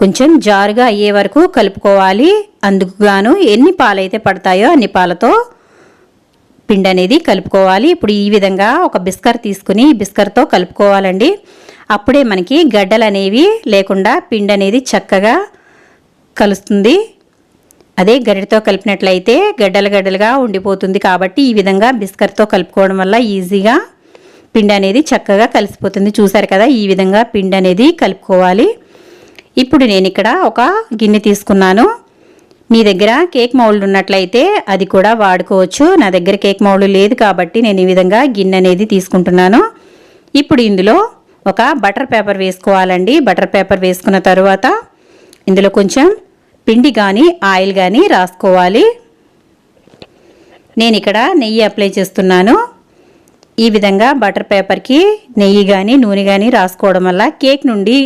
కొంచెం జారుగా అయ్యే వరకు కలుపుకోవాలి. అందుకు గాను ఎన్ని పాలైతే పడతాయో అన్ని పాలతో పిండి అనేది కలుపుకోవాలి. ఇప్పుడు ఈ విధంగా ఒక బిస్కర్ తీసుకుని బిస్కర్తో కలుపుకోవాలండి. అప్పుడే మనకి గడ్డలు అనేవి లేకుండా పిండి అనేది చక్కగా కలుస్తుంది. అదే గరిటతో కలిపినట్లయితే గడ్డలు గడ్డలుగా ఉండిపోతుంది. కాబట్టి ఈ విధంగా బిస్కర్తో కలుపుకోవడం వల్ల ఈజీగా పిండి అనేది చక్కగా కలిసిపోతుంది. చూసారు కదా, ఈ విధంగా పిండి అనేది కలుపుకోవాలి. ఇప్పుడు నేను ఇక్కడ ఒక గిన్నె తీసుకున్నాను. మీ దగ్గర కేక్ మౌల్డ్ ఉన్నట్లయితే అది కూడా వాడుకోవచ్చు. నా దగ్గర కేక్ మౌల్డ్ లేదు కాబట్టి నేను ఈ విధంగా గిన్నె అనేది తీసుకుంటున్నాను. ఇప్పుడు ఇందులో ఒక బటర్ పేపర్ వేసుకోవాలండి. బటర్ పేపర్ వేసుకున్న తర్వాత ఇందులో కొంచెం పిండి కానీ ఆయిల్ కానీ రాసుకోవాలి. నేను ఇక్కడ నెయ్యి అప్లై చేస్తున్నాను. ఈ విధంగా బటర్ పేపర్కి నెయ్యి కానీ నూనె కానీ రాసుకోవడం వల్ల కేక్ నుండి